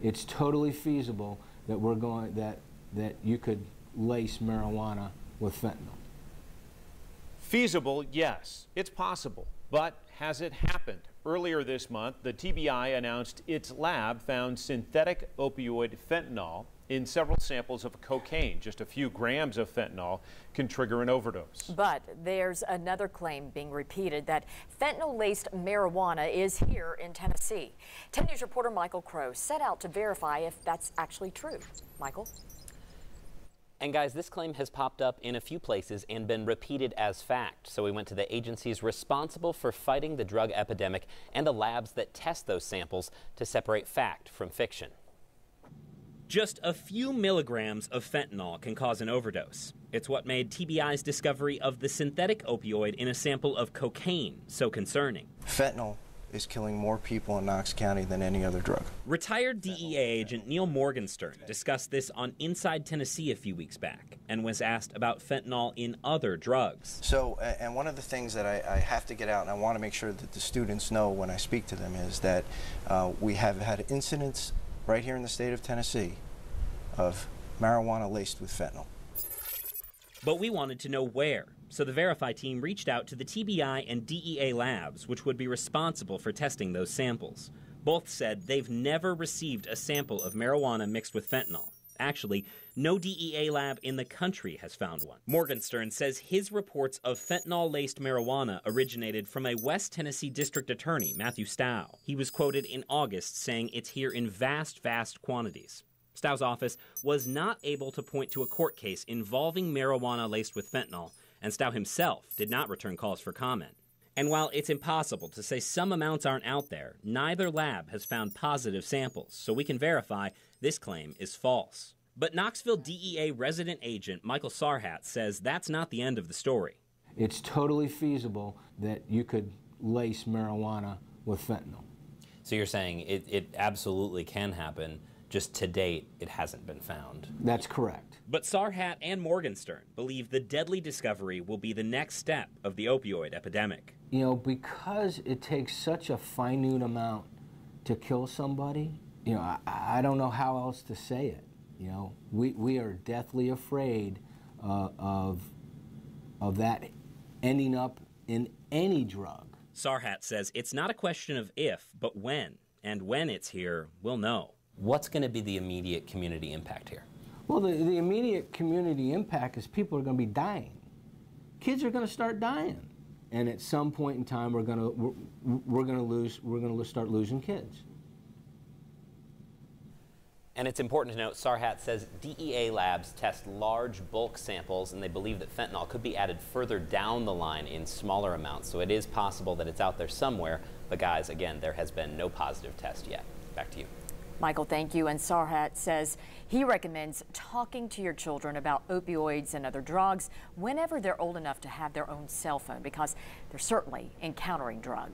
it's totally feasible that that you could lace marijuana with fentanyl. Feasible, yes, it's possible, but has it happened? Earlier this month, the TBI announced its lab found synthetic opioid fentanyl in several samples of cocaine. Just a few grams of fentanyl can trigger an overdose. But there's another claim being repeated that fentanyl-laced marijuana is here in Tennessee. 10 News reporter Michael Crow set out to verify if that's actually true. Michael? And guys, this claim has popped up in a few places and been repeated as fact. So we went to the agencies responsible for fighting the drug epidemic and the labs that test those samples to separate fact from fiction. Just a few milligrams of fentanyl can cause an overdose. It's what made TBI's discovery of the synthetic opioid in a sample of cocaine so concerning. Fentanyl is killing more people in Knox County than any other drug. Retired DEA agent Neil Morgenstern discussed this on Inside Tennessee a few weeks back and was asked about fentanyl in other drugs. So, and one of the things that I have to get out, and I want to make sure that the students know when I speak to them, is that we have had incidents right here in the state of Tennessee of marijuana laced with fentanyl. But we wanted to know where, so the Verify team reached out to the TBI and DEA labs, which would be responsible for testing those samples. Both said they've never received a sample of marijuana mixed with fentanyl. Actually, no DEA lab in the country has found one. Morgenstern says his reports of fentanyl-laced marijuana originated from a West Tennessee district attorney, Matthew Stow. He was quoted in August saying it's here in vast quantities. Stow's office was not able to point to a court case involving marijuana laced with fentanyl, and Stow himself did not return calls for comment. And while it's impossible to say some amounts aren't out there, neither lab has found positive samples, so we can verify this claim is false. But Knoxville DEA resident agent Michael Sarhat says that's not the end of the story. It's totally feasible that you could lace marijuana with fentanyl. So you're saying it absolutely can happen, just to date it hasn't been found. That's correct. But Sarhat and Morgenstern believe the deadly discovery will be the next step of the opioid epidemic. You know, because it takes such a minute amount to kill somebody, you know, I don't know how else to say it. You know, we are deathly afraid of that ending up in any drug. Sarhat says it's not a question of if, but when. And when it's here, we'll know. What's going to be the immediate community impact here? Well, the immediate community impact is people are going to be dying. Kids are going to start dying, and at some point in time, we're going to start losing kids. And it's important to note, Sarhat says DEA labs test large bulk samples, and they believe that fentanyl could be added further down the line in smaller amounts. So it is possible that it's out there somewhere. But guys, again, there has been no positive test yet. Back to you. Michael, thank you. And Sarhat says he recommends talking to your children about opioids and other drugs whenever they're old enough to have their own cell phone, because they're certainly encountering drugs.